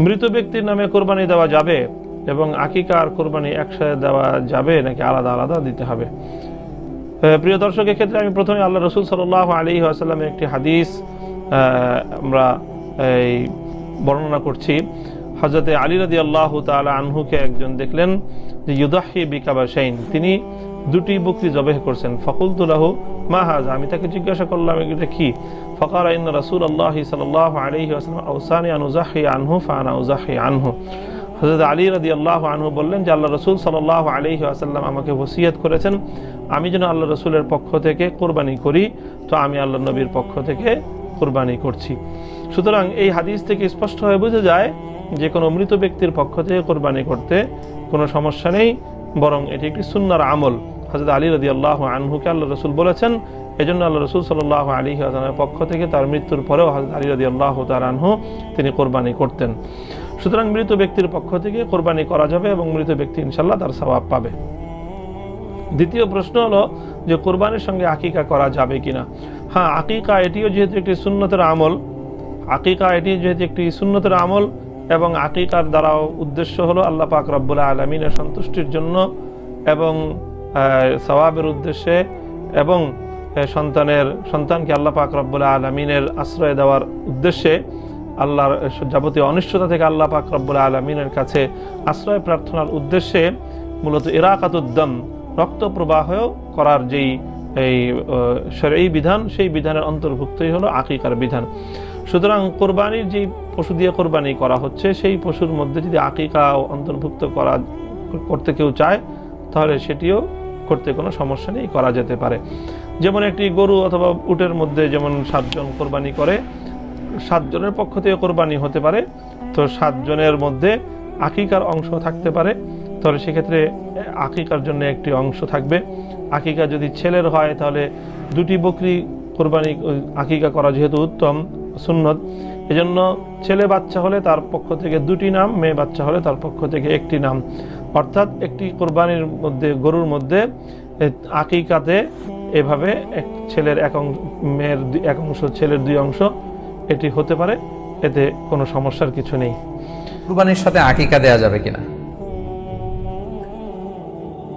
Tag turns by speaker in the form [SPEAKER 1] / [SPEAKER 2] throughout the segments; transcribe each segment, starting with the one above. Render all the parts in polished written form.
[SPEAKER 1] মৃত ব্যক্তির নামে কোরবানি দেওয়া যাবে এবং আকিকা আর কোরবানি একসাথে দেওয়া যাবে নাকি আলাদা আলাদা দিতে হবে? প্রিয় দর্শকের ক্ষেত্রে আমি প্রথমে আল্লাহ রসুল সাল্লাল্লাহু আলাইহি ওয়াসাল্লামের একটি হাদিস আমরা এই বর্ণনা করছি। হযরতে আলী রাদিয়াল্লাহু তাআলা আনহুকে একজন দেখলেন যে ইউদাহি বিকাবাশাইন, তিনি দুটি বকরি জবাহ করছেন। ফাকুলতু লাহু মা হাযা, আমি তাকে জিজ্ঞাসা করলাম এটা কি? ফাকালা ইন্না রাসূলুল্লাহি সাল্লাল্লাহু আলাইহি ওয়াসাল্লাম আওসানি আন উযাহি আনহু ফাআনা উযাহি আনহু। হযরত আলী রাদিয়াল্লাহু আনহু বললেন যে আল্লাহ রাসূল সাল্লাল্লাহু আলাইহি ওয়াসাল্লাম আমাকে ওসিয়ত করেছেন আমি যেন আল্লাহ রাসূলের পক্ষ থেকে কোরবানি করি, তো আমি আল্লাহ নবীর পক্ষ থেকে কোরবানি করছি। সুতরাং এই হাদিস থেকে স্পষ্ট হয়ে বোঝা যায় যে কোনো মৃত ব্যক্তির পক্ষ থেকে কোরবানি করতে কোনো সমস্যা নেই, বরং এটি একটি সুন্নাহর আমল। হযরত আলী রাদিয়াল্লাহু আনহুকে আল্লাহ রাসূল বলেছেন, এজন্য আল্লাহ রাসূল সাল্লাল্লাহু আলাইহি ওয়াসাল্লামের পক্ষ থেকে তার মৃত্যুর পরেও হযরত আলী রাদিয়াল্লাহু তাআলা আনহু তিনি কোরবানি করতেন। সুতরাং মৃত ব্যক্তির পক্ষ থেকে কোরবানি করা যাবে এবং মৃত ব্যক্তি ইনশাআল্লাহ তার সওয়াব পাবে। দ্বিতীয় প্রশ্ন হলো যে কোরবানির সঙ্গে আকিকা করা যাবে কিনা। হ্যাঁ, আকিকা এটিও যেহেতু একটি সুন্নতের আমল, এবং আকিকার দ্বারাও উদ্দেশ্য হলো আল্লাহ পাক রব্বুল আলামিনের সন্তুষ্টির জন্য এবং সওয়াবের উদ্দেশ্যে, এবং সন্তানকে আল্লাহ পাক রব্বুল আলামিনের আশ্রয় দেওয়ার উদ্দেশ্যে, আল্লাহর যাবতীয় অনিষ্টতা থেকে আল্লাহ পাক রব্বুল আলামিনের কাছে আশ্রয় প্রার্থনার উদ্দেশ্যে মূলত ইরাকাতুদ্দাম, রক্ত প্রবাহ করার যেই শরঈ বিধান, সেই বিধানের অন্তর্ভুক্তই হলো আকিকার বিধান। সুতরাং কোরবানির যেই পশু দিয়ে কোরবানি করা হচ্ছে সেই পশুর মধ্যে যদি আকিকা অন্তর্ভুক্ত করতে কেউ চায় তাহলে সেটিও করতে কোনো সমস্যা নেই, করা যেতে পারে। যেমন একটি গরু অথবা উটের মধ্যে যেমন 7 জন কোরবানি করে, 7 জনের পক্ষ থেকে কোরবানি হতে পারে, তো 7 জনের মধ্যে আকিকার অংশ থাকতে পারে, তাহলে সেক্ষেত্রে আকিকার জন্য একটি অংশ থাকবে। আকিকা যদি ছেলের হয় তাহলে 2টি বকরি কোরবানি আকিকা করা যেহেতু উত্তম সুন্নত, এজন্য ছেলে বাচ্চা হলে তার পক্ষ থেকে 2টি নাম, মেয়ে বাচ্চা হলে তার পক্ষ থেকে 1টি নাম। অর্থাৎ একটি কোরবানির মধ্যে, গরুর মধ্যে আকিকাতে এভাবে ছেলের 1 অংশ, মেয়ের 1 অংশ, ছেলের 2 অংশ, এটি হতে পারে, এতে কোনো সমস্যার কিছু নেই।
[SPEAKER 2] কুরবানির সাথে আকিকা দেয়া যাবে কিনা,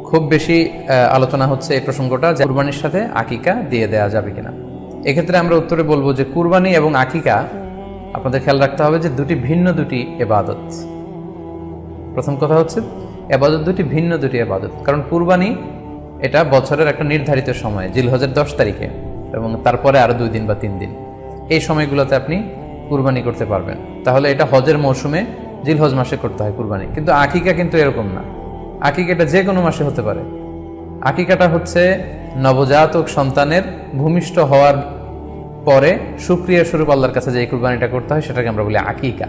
[SPEAKER 2] খুব বেশি আলোচনা হচ্ছে এই প্রসঙ্গটা, যে কুরবানির সাথে আকিকা দিয়ে দেয়া যাবে কিনা। এক্ষেত্রে আমরা উত্তরে বলবো যে কুরবানি এবং আকিকা আপনাদের খেয়াল রাখতে হবে যে ভিন্ন দুটি ইবাদত। প্রথম কথা হচ্ছে ইবাদত ভিন্ন দুটি ইবাদত। কারণ কুরবানি এটা বছরের একটা নির্ধারিত সময়, জিলহজের 10 তারিখে, এবং তারপরে আরো 2 দিন বা 3 দিন, এই সময়গুলোতে আপনি কুরবানি করতে পারবেন। তাহলে এটা হজের মৌসুমে জিলহজ মাসে করতে হয় কুরবানি। কিন্তু আকিকা কিন্তু এরকম না, আকিকাটা যে কোনো মাসে হতে পারে। আকিকাটা হচ্ছে নবজাতক সন্তানের ভূমিষ্ঠ হওয়ার পরে শুকরিয়া স্বরূপ আল্লাহর কাছে যে কুরবানিটা করতে হয় সেটাকে আমরা বলি আকিকা।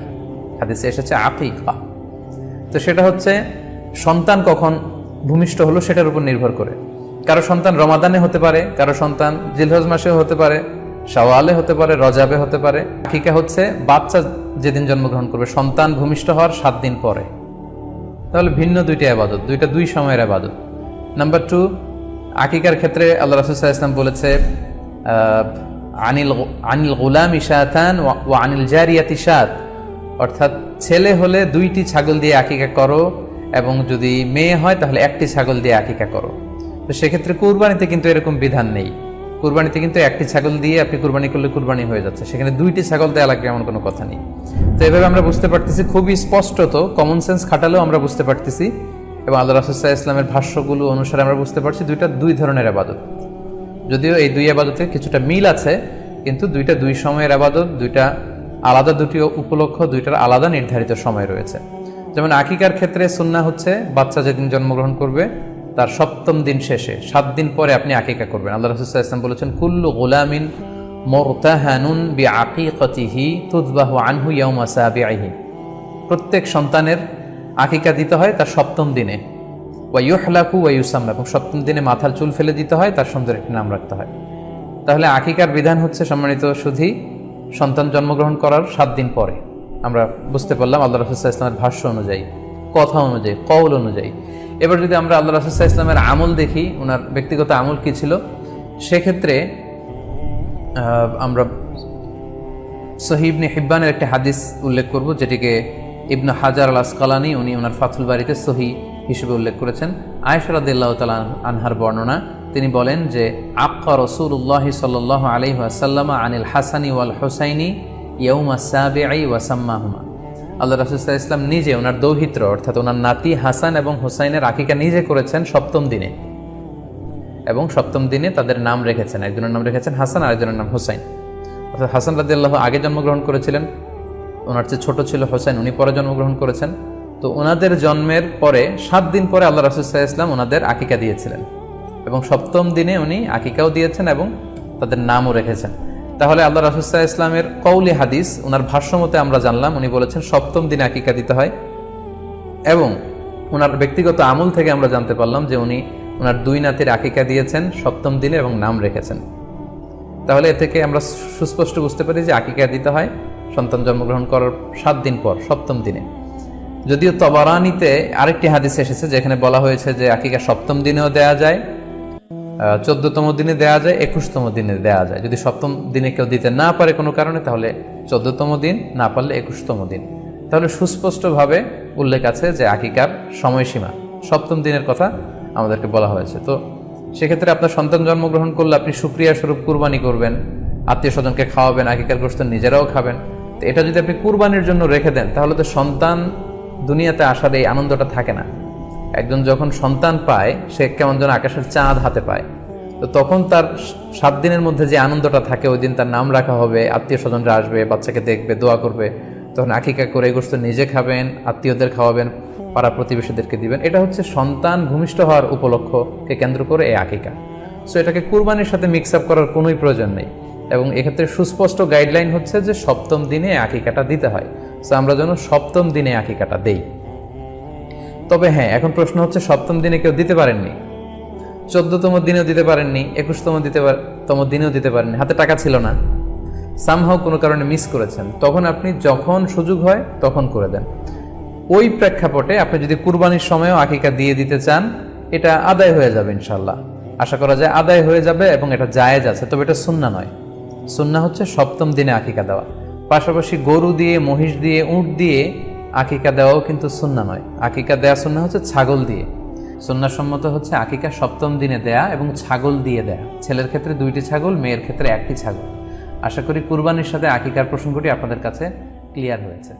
[SPEAKER 2] হাদিসে এসেছে আকিকা। তো সেটা হচ্ছে সন্তান কখন ভূমিষ্ঠ হলো সেটার উপর নির্ভর করে। কারো সন্তান রমাদানে হতে পারে, কারো সন্তান জিলহজ মাসেও হতে পারে, শাওয়ালে হতে পারে, রজাবে হতে পারে। আকিকা হচ্ছে বাচ্চা যেদিন জন্মগ্রহণ করবে, সন্তান ভূমিষ্ঠ হওয়ার 7 দিন পরে। তাহলে ভিন্ন দুইটা ইবাদত, 2 সময়ের ইবাদত। নাম্বার 2, আকিকার ক্ষেত্রে আল্লাহ রাসূল সাল্লাল্লাহু আলাইহি ওয়াসাল্লাম বলেছে আনিল গুলামি শাতান ওয়া আনিল জারিয়াতি শাত, অর্থাৎ ছেলে হলে 2টি ছাগল দিয়ে আকিকা করো, এবং যদি মেয়ে হয় তাহলে 1টি ছাগল দিয়ে আকিকা করো। তো সেক্ষেত্রে কুরবানিতে কিন্তু এরকম বিধান নেই। কুরবানিতে কিন্তু 1টি ছাগল দিয়ে আপনি কুরবানি করলে কুরবানি হয়ে যাচ্ছে, সেখানে 2টি ছাগল দেওয়া লাগবে এমন কোনো কথা নেই। তো এভাবে আমরা বুঝতে পারতেছি, খুবই স্পষ্টত কমন সেন্স খাটালেও আমরা বুঝতে পারতেছি, এবং আল্লাহ রাসূল সাল্লাল্লাহু আলাইহি ওয়াসাল্লামের ভাষ্যগুলো অনুসারে আমরা বুঝতে পারছি 2 ধরনের ইবাদত। যদিও এই 2 ইবাদতে কিছুটা মিল আছে, কিন্তু 2 সময়ের ইবাদত, 2টা আলাদা, 2টি উপলক্ষ, 2টার আলাদা নির্ধারিত সময় রয়েছে। যেমন আকিকার ক্ষেত্রে সুন্নাহ হচ্ছে বাচ্চা যেদিন জন্মগ্রহণ করবে তার 7ম দিন শেষে 7 দিন পরে আপনি আকিকা করবেন। আল্লাহ রাসূল সাল্লাল্লাহু আলাইহি ওয়াসাল্লাম বলেছেন কুল্লু গুলামিন মুরতাহানুন বিআকিকাতিহি তুযবাহু আনহু ইয়াওমা সাবিহি, প্রত্যেক সন্তানের আকিকা দিতে হয় তার 7ম দিনে, ওয়া ইউহলাকু ওয়া ইউসাম্মা, এবং 7ম দিনে মাথার চুল ফেলে দিতে হয়, তার সুন্দর একটি নাম রাখতে হয়। তাহলে আকিকার বিধান হচ্ছে সম্মানিত সুধী সন্তান জন্মগ্রহণ করার 7 দিন পরে। আমরা বুঝতে পারলাম আল্লাহ রাসূল সাল্লাল্লাহু আলাইহি ওয়াসাল্লামের ভাষ্য অনুযায়ী, কথা অনুযায়ী, কওল অনুযায়ী। এবার যদি আমরা আল্লাহ রাসূল সাল্লাল্লাহু আলাইহি ওয়াসাল্লামের আমল দেখি, ওনার ব্যক্তিগত আমল কি ছিল, সেক্ষেত্রে আমরা সহিহ ইবনে হিব্বানের একটি হাদিস উল্লেখ করব, যেটিকে ইবনে হাজার আল আসকালানি উনি ওনার ফাথুল বারিতে সহি হিসেবে উল্লেখ করেছেন। আয়েশা রাদিয়াল্লাহু তাআলা আনহার বর্ণনা, তিনি বলেন যে আক্কা রাসূলুল্লাহ সাল্লাল্লাহু আলাইহি ওয়াসাল্লাম আনিল হাসানি ওয়াল হুসাইনি ইয়াউমা সাবিঈ ওয়া সাম্মাহুমা। আল্লাহ রাসূল সাল্লাল্লাহু আলাইহি ওয়াসাল্লাম নিজে ওনার দৌহিত্র অর্থাৎ ওনার নাতি হাসান এবং হুসাইনের আকিকা নিজে করেছেন সপ্তম দিনে, এবং সপ্তম দিনে তাদের নাম রেখেছেন। একজনের নাম রেখেছেন হাসান, আরেকজনের নাম হুসাইন। অর্থাৎ হাসান রাদিয়াল্লাহু আগে জন্মগ্রহণ করেছিলেন, ওনার চেয়ে ছোট ছিল হোসেন, উনি পরে জন্মগ্রহণ করেছেন। তো ওনাদের জন্মের পরে 7 দিন পরে আল্লাহ রাসূল সাল্লাল্লাহু আলাইহি ওয়াসাল্লাম ওনাদের আকিকা দিয়েছিলেন, এবং সপ্তম দিনে উনি আকিকাও দিয়েছেন এবং তাদের নামও রেখেছেন। তাহলে আল্লাহ রাসূল সাল্লাল্লাহু আলাইহি ওয়াসাল্লামের কওলি হাদিস, ওনার ভাষ্যমতে আমরা জানলাম উনি বলেছেন সপ্তম দিনে আকিকা দিতে হয়, এবং ওনার ব্যক্তিগত আমল থেকে আমরা জানতে পারলাম যে উনি ওনার 2 নাতির আকিকা দিয়েছেন সপ্তম দিনে এবং নাম রেখেছেন। তাহলে এ থেকে আমরা সুস্পষ্ট বুঝতে পারি যে আকিকা দিতে হয় সন্তান জন্মগ্রহণ করার 7 দিন পর, সপ্তম দিনে। যদিও তবারানিতে আরেকটি হাদিস এসেছে যেখানে বলা হয়েছে যে আকিকা সপ্তম দিনেও দেয়া যায়, 14তম দিনে দেয়া যায়, 21তম দিনে দেয়া যায়। যদি সপ্তম দিনে কেউ দিতে না পারে কোনো কারণে, তাহলে 14তম দিন, না পারলে 21তম দিন। তাহলে সুস্পষ্টভাবে উল্লেখ আছে যে আকিকার সময়সীমা সপ্তম দিনের কথা আমাদেরকে বলা হয়েছে। তো সেক্ষেত্রে আপনার সন্তান জন্মগ্রহণ করলে আপনি শুকরিয়া স্বরূপ কুরবানি করবেন, আত্মীয় স্বজনকে খাওয়াবেন, আকিকার গোশত নিজেরাও খাবেন। তো এটা যদি আপনি কুরবানির জন্য রেখে দেন, তাহলে তো সন্তান দুনিয়াতে আসার এই আনন্দটা থাকে না। একজন যখন সন্তান পায়, সে কেমন যেন আকাশের চাঁদ হাতে পায়। তো তখন তার 7 দিনের মধ্যে যে আনন্দটা থাকে, ওই দিন তার নাম রাখা হবে, আত্মীয় স্বজনরা আসবে, বাচ্চাকে দেখবে, দোয়া করবে, তখন আকিকা করে এই গোশত নিজে খাবেন, আত্মীয়দের খাওয়াবেন, পাড়া প্রতিবেশীদেরকে দিবেন। এটা হচ্ছে সন্তান ভূমিষ্ঠ হওয়ার উপলক্ষকে কেন্দ্র করে এই আকিকা। সো এটাকে কুরবানির সাথে মিক্স আপ করার কোনোই প্রয়োজন নেই, এবং এক্ষেত্রে সুস্পষ্ট গাইডলাইন হচ্ছে যে সপ্তম দিনে আকিকাটা দিতে হয়। সো আমরা যেন সপ্তম দিনে আকিকাটা দেই। তবে হ্যাঁ, এখন প্রশ্ন হচ্ছে সপ্তম দিনে কেউ দিতে পারেননি, 14তম দিনেও দিতে পারেননি, 21তম দিনেও দিতে পারেননি, হাতে টাকা ছিল না, সামহাও কোনো কারণে মিস করেছেন, তখন আপনি যখন সুযোগ হয় তখন করে দেন। ওই প্রেক্ষাপটে আপনি যদি কুরবানির সময়ও আকিকা দিয়ে দিতে চান, এটা আদায় হয়ে যাবে ইনশাল্লাহ। আশা করা যায় আদায় হয়ে যাবে, এবং এটা জায়েজ আছে। তবে এটা সুন্নাহ নয়। সুন্নাহ হচ্ছে সপ্তম দিনে আকিকা দেওয়া। পাশাপাশি গরু দিয়ে, মহিষ দিয়ে, উট দিয়ে আকিকা দেওয়াও কিন্তু সুন্নাহ নয়। আকিকা দেয়া সুন্নাহ হচ্ছে ছাগল দিয়ে। সুন্নাহসম্মত হচ্ছে আকিকা সপ্তম দিনে দেয়া এবং ছাগল দিয়ে দেয়া। ছেলের ক্ষেত্রে 2টি ছাগল, মেয়ের ক্ষেত্রে 1টি ছাগল। আশা করি কুরবানির সাথে আকিকার প্রসঙ্গটি আপনাদের কাছে ক্লিয়ার হয়েছে।